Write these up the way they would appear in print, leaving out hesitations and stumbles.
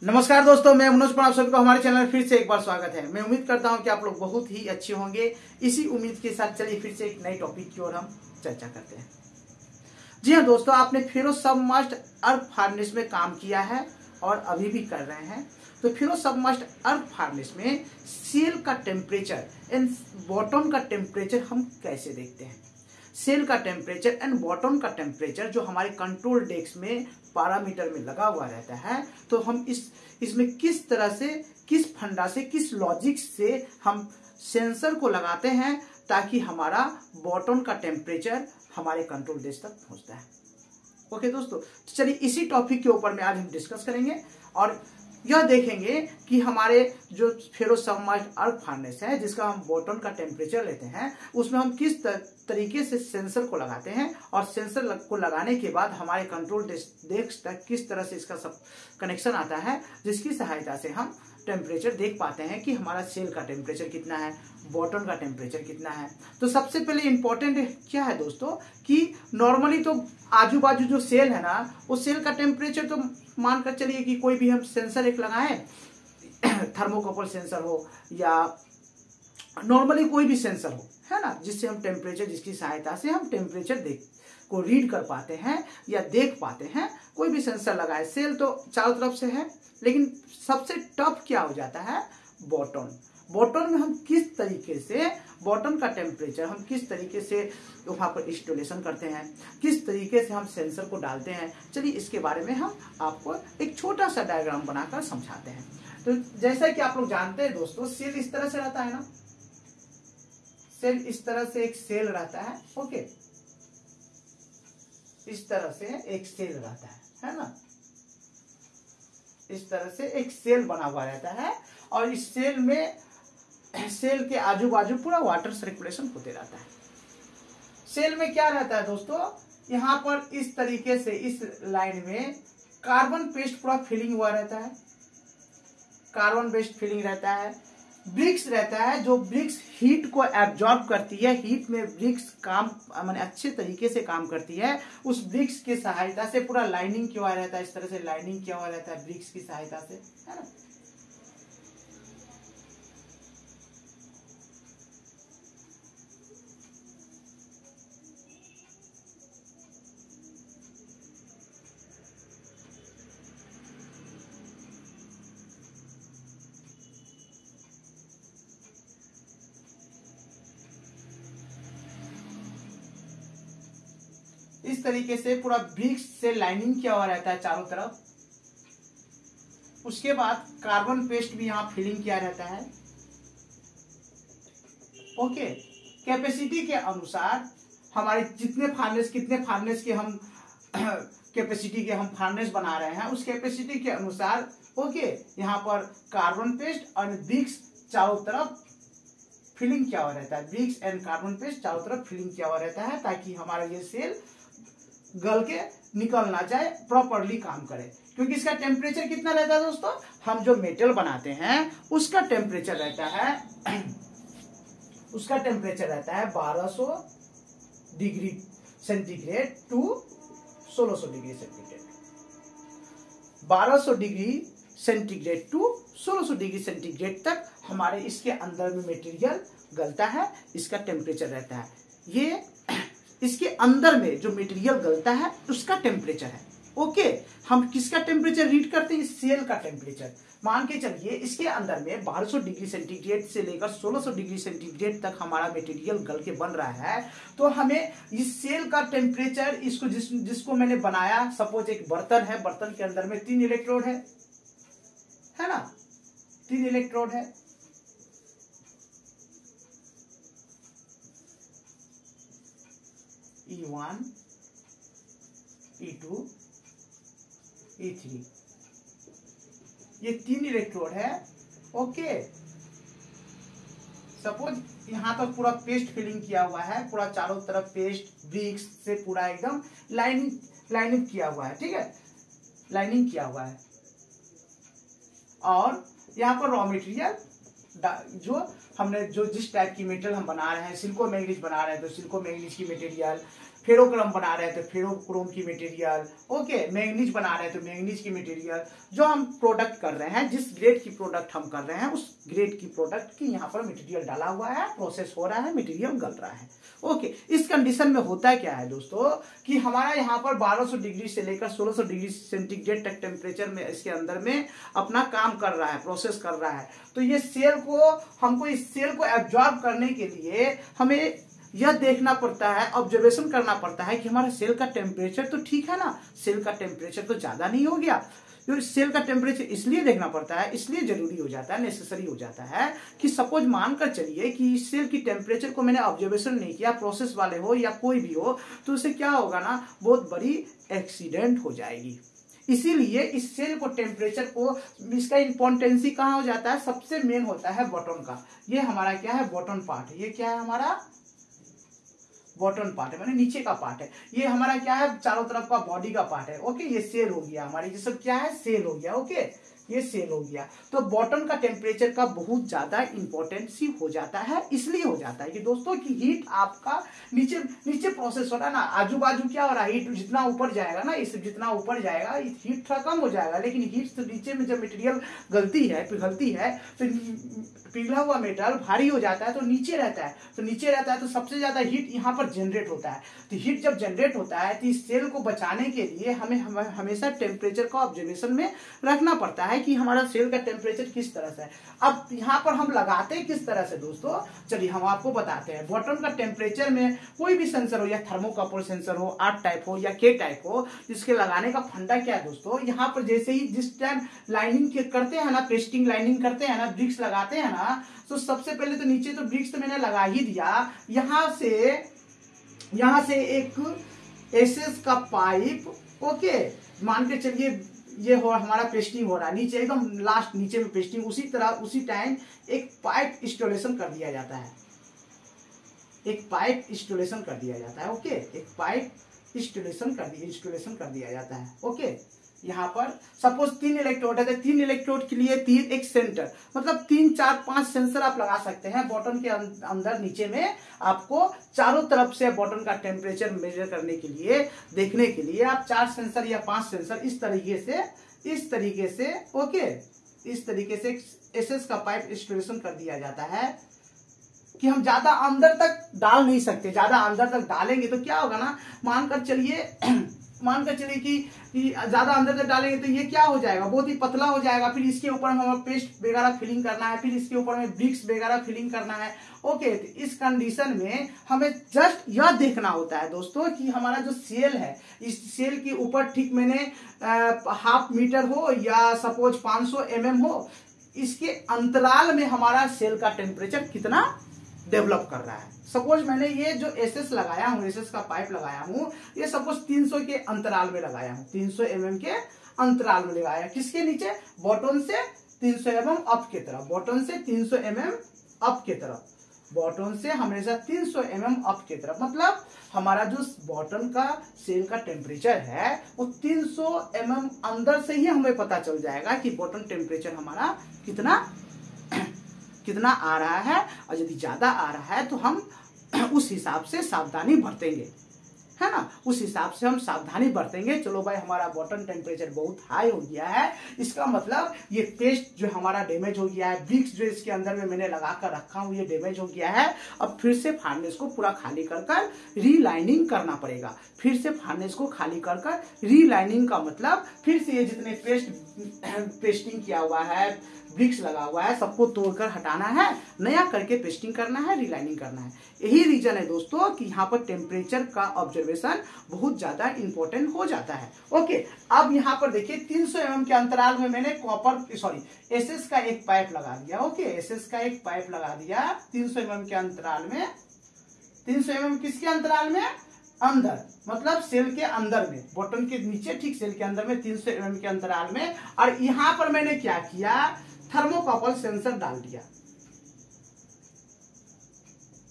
नमस्कार दोस्तों, मैं मनोज पर आप सभी को हमारे चैनल में फिर से एक बार स्वागत है। मैं उम्मीद करता हूं कि आप लोग बहुत ही अच्छे होंगे। इसी उम्मीद के साथ चलिए फिर से एक नए टॉपिक की ओर हम चर्चा करते हैं। जी हाँ दोस्तों, आपने फेरो सबमर्ज्ड अर्थ फार्नेस में काम किया है और अभी भी कर रहे हैं। तो फेरो सबमर्ज्ड अर्थ फार्नेस में सेल का टेम्परेचर एंड बॉटम का टेम्परेचर हम कैसे देखते हैं। सेल का टेम्परेचर एंड बॉटम का टेम्परेचर जो हमारे कंट्रोल डेस्क में पैरामीटर में लगा हुआ रहता है, तो हम इसमें किस तरह से, किस फंडा से, किस लॉजिक से हम सेंसर को लगाते हैं ताकि हमारा बॉटम का टेम्परेचर हमारे कंट्रोल डेस्क तक पहुंचता है। ओके दोस्तों, तो चलिए इसी टॉपिक के ऊपर में आज हम डिस्कस करेंगे और यह देखेंगे कि हमारे जो फेरो सबमर्ज्ड अर्थ फार्नेस है जिसका हम बॉटम का टेम्परेचर लेते हैं, उसमें हम किस तरीके से सेंसर को लगाते हैं और सेंसर को लगाने के बाद हमारे कंट्रोल डेस्क तक किस तरह से इसका सब कनेक्शन आता है, जिसकी सहायता से हम टेम्परेचर देख पाते हैं कि हमारा सेल का टेम्परेचर कितना है, बॉटम का टेम्परेचर कितना है। तो सबसे पहले इंपॉर्टेंट क्या है दोस्तों कि नॉर्मली तो आजू बाजू जो सेल है ना, उस सेल का टेम्परेचर तो मानकर चलिए कि कोई भी हम सेंसर एक लगाएं, थर्मोकपल सेंसर हो या नॉर्मली कोई भी सेंसर हो, है ना, जिससे हम टेम्परेचर, जिसकी सहायता से हम टेम्परेचर को रीड कर पाते हैं या देख पाते हैं। कोई भी सेंसर लगाए, सेल तो चारों तरफ से है, लेकिन सबसे टफ क्या हो जाता है, बॉटम। बॉटम में हम किस तरीके से बॉटम का टेम्परेचर हम किस तरीके से वहां पर इंस्टॉलेशन करते हैं, किस तरीके से हम सेंसर को डालते हैं, चलिए इसके बारे में हम आपको एक छोटा सा डायग्राम बनाकर समझाते हैं। तो जैसा कि आप लोग जानते हैं दोस्तों, सेल इस तरह से रहता है ना, सेल इस तरह से एक सेल रहता है। ओके, इस तरह से एक सेल रहता है ना, इस तरह से एक सेल बना हुआ रहता है और इस सेल में, सेल के आजू बाजू पूरा वाटर सर्कुलेशन होते रहता है। सेल में क्या रहता है दोस्तों, यहां पर इस तरीके से इस लाइन में कार्बन पेस्ट पूरा फिलिंग हुआ रहता है, कार्बन पेस्ट फिलिंग रहता है। ब्रिक्स रहता है, जो ब्रिक्स हीट को एब्जॉर्ब करती है, हीट में ब्रिक्स काम माने अच्छे तरीके से काम करती है। उस ब्रिक्स की सहायता से पूरा लाइनिंग किया हुआ रहता है, इस तरह से लाइनिंग किया हुआ रहता है ब्रिक्स की सहायता से, है ना। इस तरीके से पूरा ब्रिक्स से लाइनिंग किया हुआ रहता है चारों तरफ। उसके बाद कार्बन पेस्ट भी यहाँ फिलिंग किया रहता है। ओके, कैपेसिटी के अनुसार हमारे जितने फार्नेस, कितने फार्नेस के हम कैपेसिटी के हम फार्नेस बना रहे हैं, उस कैपेसिटी के अनुसार ओके यहाँ पर कार्बन पेस्ट और ब्रिक्स चारों तरफ फिलिंग किया हुआ रहता है। ब्रिक्स एंड कार्बन पेस्ट चारों तरफ फिलिंग किया हुआ रहता है ताकि हमारा ये सेल गल के निकल ना जाए, प्रॉपरली काम करे। क्योंकि इसका टेम्परेचर कितना रहता है दोस्तों, हम जो मेटल बनाते हैं उसका टेम्परेचर रहता है, उसका टेम्परेचर रहता है 1200 degree centigrade to 1600 degree centigrade. 1200 degree centigrade to 1600 degree centigrade तक हमारे इसके अंदर में मटेरियल गलता है, इसका टेम्परेचर रहता है। ये इसके अंदर में जो मटेरियल गलता है उसका टेम्परेचर है। ओके, हम किसका टेम्परेचर रीड करते हैं, सेल का टेम्परेचर। मान के चलिए इसके अंदर में 1200 डिग्री सेंटीग्रेड से लेकर 1600 डिग्री सेंटीग्रेड तक हमारा मटेरियल गल के बन रहा है। तो हमें इस सेल का टेम्परेचर, इसको जिसको मैंने बनाया, सपोज एक बर्तन है, बर्तन के अंदर में 3 इलेक्ट्रोड है ना, 3 इलेक्ट्रोड है। E1, E2, E3, ये 3 इलेक्ट्रोड है। ओके, सपोज यहां पर पूरा पेस्ट फिलिंग किया हुआ है, पूरा चारों तरफ पेस्ट ब्रिक्स से पूरा एकदम लाइनिंग किया हुआ है, ठीक है, लाइनिंग किया हुआ है। और यहाँ पर रॉ मटेरियल जो हमने जिस टाइप की मेटल हम बना रहे हैं, सिलिकॉन मैग्नीज बना रहे हैं, तो सिलिकॉन मैग्नीज की मटेरियल, फेरोक्रोम बना रहे हैं तो फेरोक्रोम की मटेरियल, ओके, मैंगनीज बना रहे हैं तो मैंगनीज की मटेरियल, जो हम प्रोडक्ट कर रहे हैं, जिस ग्रेड की प्रोडक्ट हम कर रहे हैं उस ग्रेड की प्रोडक्ट की यहाँ पर मटेरियल डाला हुआ है, प्रोसेस हो रहा है, मटेरियल गल रहा है। ओके, इस कंडीशन में होता क्या है दोस्तों कि हमारा यहाँ पर 1200 डिग्री से लेकर 1600 डिग्री सेंटीग्रेड तक टेम्परेचर में इसके अंदर में अपना काम कर रहा है, प्रोसेस कर रहा है। तो ये सेल को हमको इस सेल को एब्जॉर्ब करने के लिए हमें यह देखना पड़ता है, ऑब्जर्वेशन करना पड़ता है कि हमारा सेल का टेम्परेचर तो ठीक है ना, सेल का टेम्परेचर तो ज्यादा नहीं हो गया। तो सेल का टेम्परेचर इसलिए देखना पड़ता है, इसलिए जरूरी हो जाता है, नेसेसरी हो जाता है कि सपोज मानकर चलिए कि सेल की टेम्परेचर को मैंने ऑब्जर्वेशन नहीं किया, प्रोसेस वाले हो या कोई भी हो, तो उससे क्या होगा ना, बहुत बड़ी एक्सीडेंट हो जाएगी। इसीलिए इस सेल को टेम्परेचर को, इसका इंपॉर्टेंसी कहाँ हो जाता है, सबसे मेन होता है बॉटम का। ये हमारा क्या है, बॉटम पार्ट। ये क्या है, हमारा बॉटम पार्ट है, माने नीचे का पार्ट है। ये हमारा क्या है, चारों तरफ का बॉडी का पार्ट है। ओके, ये सेल हो गया हमारी, ये सब क्या है, सेल हो गया। ओके, ये सेल हो गया। तो बॉटम का टेम्परेचर का बहुत ज्यादा इंपॉर्टेंसी हो जाता है। इसलिए हो जाता है कि दोस्तों की हीट आपका नीचे नीचे प्रोसेस हो रहा है ना, आजू बाजू क्या हो रहा है, हीट जितना ऊपर जाएगा ना, इस जितना ऊपर जाएगा हीट थोड़ा कम हो जाएगा, लेकिन हीट तो नीचे में जब मटेरियल पिघलती है तो पिघला हुआ मेटल भारी हो जाता है, तो नीचे रहता है, तो सबसे ज्यादा हीट यहाँ पर जनरेट होता है। तो हीट जब जनरेट होता है तो इस सेल को बचाने के लिए हमें हमेशा टेम्परेचर का ऑब्जर्वेशन में रखना पड़ता है कि हमारा सेल का टेम्परेचर किस तरह से है। अब यहाँ पर हम लगाते हैं किस तरह से दोस्तों, चलिए हम आपको बताते हैं। बॉटम का टेम्परेचर में कोई भी सेंसर हो, या थर्मोकपल सेंसर हो, आर टाइप हो या के टाइप हो, जिसके लगाने का फंडा क्या है दोस्तों, यहाँ पर जैसे ही जिस टाइम लाइनिंग करते हैं ना, पेस्टिंग लाइनिंग करते हैं ना, ब्रिक्स लगाते हैं ना, तो सबसे पहले तो नीचे तो ब्रिक्स तो मैंने लगा ही दिया। यहाँ से एक एसएस का पाइप, ओके, मान के चलिए ये हो हमारा पेस्टिंग हो रहा है, नीचे एकदम लास्ट नीचे में पेस्टिंग, उसी तरह उसी टाइम एक पाइप इंस्टॉलेशन कर दिया जाता है, एक पाइप इंस्टॉलेशन कर दिया जाता है। ओके, एक पाइप इंस्टॉलेशन कर दिया जाता है। ओके, यहाँ पर सपोज 3 इलेक्ट्रोड है, 3 इलेक्ट्रोड के लिए 3 एक सेंटर, मतलब 3 4 5 सेंसर आप लगा सकते हैं बॉटम के अंदर। नीचे में आपको चारों तरफ से बॉटम का टेम्परेचर मेजर करने के लिए, देखने के लिए आप 4 सेंसर या 5 सेंसर इस तरीके से ओके, इस तरीके से एसएस का पाइप इंस्टॉलेशन कर दिया जाता है कि हम ज्यादा अंदर तक डाल नहीं सकते। ज्यादा अंदर तक डालेंगे तो क्या होगा ना, मानकर चलिए कि ज्यादा अंदर तक डालेंगे तो ये क्या हो जाएगा, बहुत ही पतला हो जाएगा। फिर इसके ऊपर हमें पेस्ट वगैरह फिलिंग करना है, फिर इसके ऊपर हमें ब्रिक्स वगैरह फिलिंग करना है। ओके, तो इस कंडीशन में हमें जस्ट यह देखना होता है दोस्तों कि हमारा जो सेल है, इस सेल के ऊपर ठीक मैंने 1/2 मीटर हो या सपोज 500 mm हो, इसके अंतराल में हमारा सेल का टेम्परेचर कितना डेवलप कर रहा है। सपोज मैंने ये जो एसएस लगाया हूँ, एसएस का पाइप लगाया हूँ, ये सपोज 300 के अंतराल में लगाया हूँ, 300 mm के अंतराल में लगाया। किसके नीचे, बॉटम से 300 mm अप की तरफ, बॉटम से 300 mm अप की तरफ, बॉटम से हमेशा 300 mm अप की तरफ। मतलब हमारा जो बॉटम का सेल का टेम्परेचर है वो 300 mm अंदर से ही हमें पता चल जाएगा कि बॉटम टेम्परेचर हमारा कितना आ रहा है, और यदि ज्यादा आ रहा है तो हम उस हिसाब से सावधानी बरतेंगे, है ना, उस हिसाब से हम सावधानी बरतेंगे। चलो भाई, हमारा बॉटम टेम्परेचर बहुत हाई हो गया है, इसका मतलब ये पेस्ट जो हमारा डैमेज हो गया है, ब्रिक्स जो इसके अंदर में मैंने लगा कर रखा हूं ये डैमेज हो गया है। अब फिर से फार्नेस को पूरा खाली कर रीलाइनिंग करना पड़ेगा। फिर से फार्नेस को खाली कर रीलाइनिंग का मतलब फिर से ये जितने पेस्टिंग किया हुआ है, ब्रिक्स लगा हुआ है, सबको तोड़कर हटाना है, नया करके पेस्टिंग करना है, रिलाइनिंग करना है। यही रीजन है दोस्तों कि यहाँ पर टेम्परेचर का ऑब्जर्वेशन बहुत ज्यादा इंपॉर्टेंट हो जाता है। ओके, अब यहाँ पर देखिए 300 mm के अंतराल में मैंने एसएस का एक पाइप लगा दिया। ओके, एसएस का एक पाइप लगा दिया 300 mm के अंतराल में। 300 mm किसके अंतराल में, अंदर, मतलब सेल के अंदर में, बॉटम के नीचे ठीक सेल के अंदर में 300 mm के अंतराल में। और यहाँ पर मैंने क्या किया, थर्मोकपल सेंसर डाल दिया।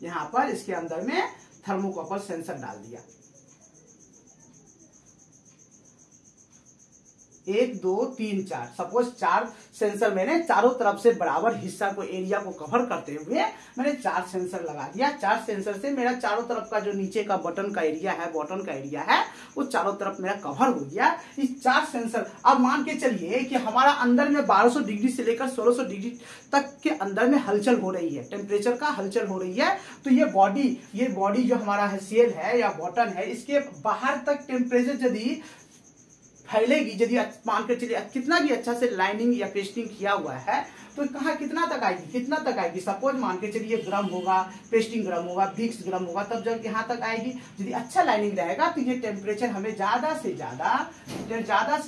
यहां पर इसके अंदर में थर्मोकपल सेंसर डाल दिया। 1 2 3 4 सपोज 4 सेंसर मैंने चारों तरफ से बराबर हिस्सा को एरिया को कवर करते हुए मैंने 4 सेंसर लगा दिया। 4 सेंसर से मेरा चारों तरफ का जो नीचे का बटन का एरिया है वो चारों तरफ मेरा कवर हो गया। इस 4 सेंसर, अब मान के चलिए कि हमारा अंदर में 1200 डिग्री से लेकर 1600 डिग्री तक के अंदर में हलचल हो रही है, टेम्परेचर का हलचल हो रही है। तो ये बॉडी जो हमारा है सेल है या बटन है, इसके बाहर तक टेम्परेचर यदि फैलेगी, यदि मान कर चलिए कितना भी अच्छा से लाइनिंग या पेस्टिंग किया हुआ है तो कहाँ कितना तक आएगी। सपोज मान के चलिए गर्म होगा, पेस्टिंग गर्म होगा, विक्स गर्म होगा, तब जब यहाँ तक आएगी। यदि अच्छा लाइनिंग रहेगा तो ये टेम्परेचर हमें ज्यादा से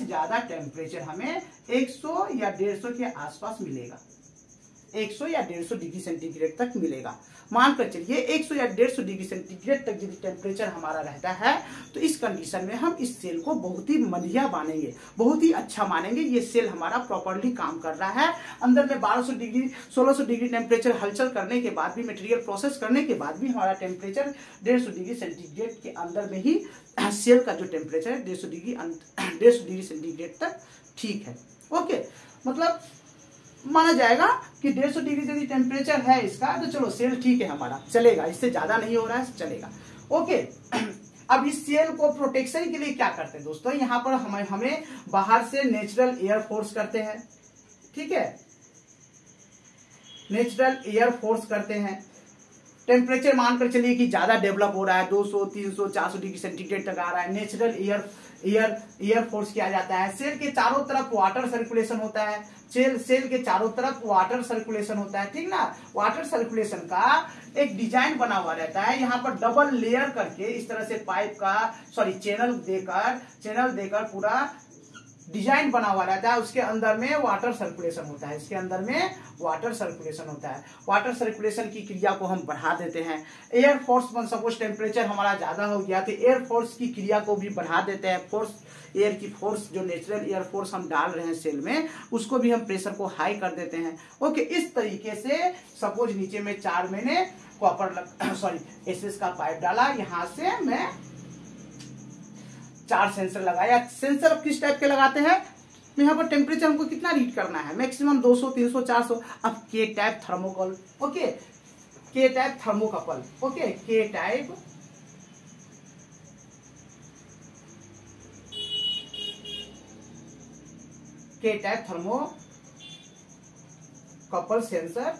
ज्यादा टेम्परेचर हमें 100 या 150 के आसपास मिलेगा, 100 या 150 डिग्री सेंटीग्रेड तक मिलेगा। मानकर चलिए 100 या 150 डिग्री सेंटीग्रेड तक यदि टेम्परेचर हमारा रहता है तो इस कंडीशन में हम इस सेल को बहुत ही बढ़िया मानेंगे, बहुत ही अच्छा मानेंगे। ये सेल हमारा प्रॉपर्ली काम कर रहा है। अंदर में 1200 डिग्री 1600 डिग्री टेम्परेचर हलचल करने के बाद भी, मटेरियल प्रोसेस करने के बाद भी हमारा टेम्परेचर 150 डिग्री सेंटीग्रेड के अंदर में ही सेल का जो टेम्परेचर है 150 डिग्री सेंटीग्रेड तक ठीक है। ओके, मतलब माना जाएगा कि 150 डिग्री यदि टेम्परेचर है इसका तो चलो सेल ठीक है हमारा, चलेगा, इससे ज्यादा नहीं हो रहा है, चलेगा। ओके, अब इस सेल को प्रोटेक्शन के लिए क्या करते हैं दोस्तों, यहाँ पर हमें बाहर से नेचुरल एयर फोर्स करते हैं, ठीक है, नेचुरल एयर फोर्स करते हैं। टेम्परेचर मानकर चलिए कि ज्यादा डेवलप हो रहा है, 200 300 400 डिग्री सेंटीग्रेड तक आ रहा है, नेचुरल एयर फोर्स किया जाता है। सेल के चारों तरफ वाटर सर्कुलेशन होता है, सेल के चारों तरफ वाटर सर्कुलेशन होता है, ठीक ना। वाटर सर्कुलेशन का एक डिजाइन बना हुआ रहता है, यहाँ पर डबल लेयर करके इस तरह से पाइप का चैनल देकर पूरा डिजाइन बना हुआ रहता है। उसके अंदर में वाटर सर्कुलेशन होता है, इसके अंदर में वाटर सर्कुलेशन होता है। वाटर सर्कुलेशन की क्रिया को हम बढ़ा देते हैं। एयर फोर्स, सपोज टेम्परेचर हमारा ज्यादा हो गया तो एयर फोर्स की क्रिया को भी बढ़ा देते हैं। एयर की फोर्स, जो नेचुरल एयर फोर्स हम डाल रहे हैं सेल में, उसको भी हम प्रेशर को हाई कर देते हैं। ओके, इस तरीके से सपोज नीचे में 4 मैंने एसएस का पाइप डाला, यहां से मैं 4 सेंसर लगाया। सेंसर अब किस टाइप के लगाते हैं, यहाँ पर टेम्परेचर हमको कितना रीड करना है, मैक्सिमम 200 300 400। अब के टाइप थर्मोकॉल, ओके, के टाइप थर्मोकपल, ओके, के टाइप थर्मोकपल सेंसर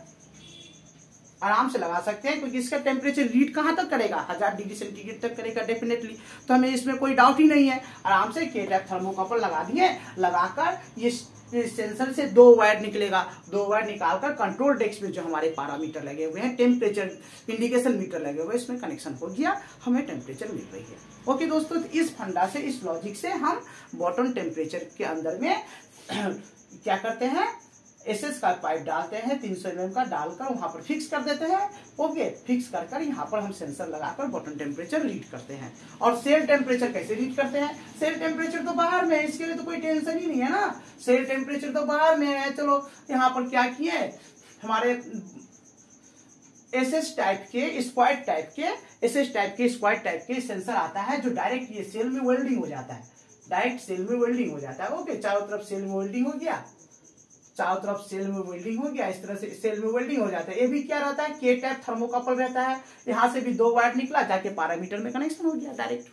आराम से लगा सकते हैं, क्योंकि इसका टेम्परेचर रीड कहां तक करेगा, 1000 डिग्री सेंटीग्रेड तक करेगा डेफिनेटली। तो हमें इसमें कोई डाउट ही नहीं है। आराम से के टाइप थर्मोकपल लगा दिए, लगाकर ये सेंसर से 2 वायर निकलेगा। 2 वायर निकालकर कंट्रोल डेस्क में जो हमारे पैरामीटर लगे हुए हैं, टेम्परेचर इंडिकेशन मीटर लगे हुए, इसमें कनेक्शन हो गया, हमें टेम्परेचर मिल रही है। ओके दोस्तों, तो इस फंडा से, इस लॉजिक से हम बॉटम टेम्परेचर के अंदर में क्या करते हैं, एसएस का पाइप डालते हैं, 300 mm का डालकर वहां पर फिक्स कर देते हैं। ओके, फिक्स कर यहाँ पर हम सेंसर लगाकर बॉटम टेम्परेचर रीड करते हैं। और सेल टेम्परेचर कैसे रीड करते हैं, सेल टेम्परेचर तो बाहर में है, इसके लिए तो कोई टेंशन ही नहीं है ना, सेल टेम्परेचर तो बाहर में है। चलो यहाँ पर क्या किए, हमारे एसएस टाइप के स्क्वायर टाइप के सेंसर आता है, जो डायरेक्ट ये सेल में वेल्डिंग हो जाता है, डायरेक्ट सेल में वेल्डिंग हो जाता है। ओके, चारों तरफ सेल में वेल्डिंग हो गया, इस तरह से सेल में वेल्डिंग हो जाता है। ये भी क्या रहता है, के टाइप थर्मोकपल रहता है। यहां से भी 2 वायर निकला, जाके पैरामीटर में कनेक्शन हो गया डायरेक्ट।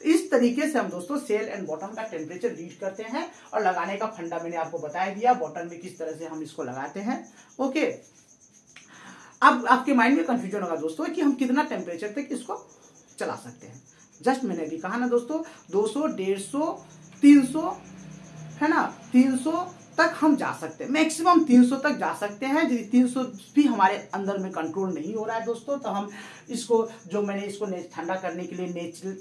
तो इस तरीके से हम दोस्तों सेल एंड बॉटम का टेम्परेचर रीड करते हैं। और लगाने का फंडा मैंने आपको बता दिया, बॉटम में किस तरह से हम इसको लगाते हैं। ओके, अब आपके माइंड में कंफ्यूजन होगा दोस्तों कि हम कितना टेम्परेचर तक इसको चला सकते हैं। जस्ट मैंने भी कहा ना दोस्तों, 200 150 300 है ना, 300 तक हम जा सकते हैं, मैक्सिमम 300 तक जा सकते हैं। यदि 300 भी हमारे अंदर में कंट्रोल नहीं हो रहा है दोस्तों, तो हम इसको ठंडा करने के लिए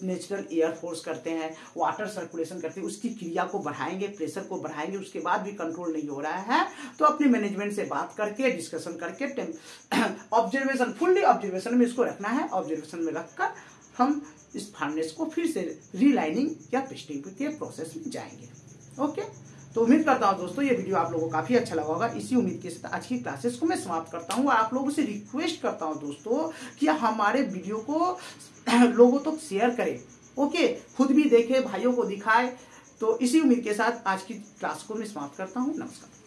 नेचुरल एयर फोर्स करते हैं, वाटर सर्कुलेशन करते हैं, उसकी क्रिया को बढ़ाएंगे, प्रेशर को बढ़ाएंगे। उसके बाद भी कंट्रोल नहीं हो रहा है तो अपने मैनेजमेंट से बात करके, डिस्कशन करके ऑब्जर्वेशन, फुल्ली ऑब्जर्वेशन में इसको रखना है। ऑब्जर्वेशन में रखकर हम इस फर्नेस को फिर से रीलाइनिंग या पेस्टिंग के प्रोसेस में जाएंगे। ओके, तो उम्मीद करता हूं दोस्तों ये वीडियो आप लोगों को काफी अच्छा लगा होगा। इसी उम्मीद के साथ आज की क्लासेस को मैं समाप्त करता हूं। और आप लोगों से रिक्वेस्ट करता हूं दोस्तों कि हमारे वीडियो को लोगों तक शेयर करें। ओके, खुद भी देखें, भाइयों को दिखाए, तो इसी उम्मीद के साथ आज की क्लास को मैं समाप्त करता हूँ। नमस्कार।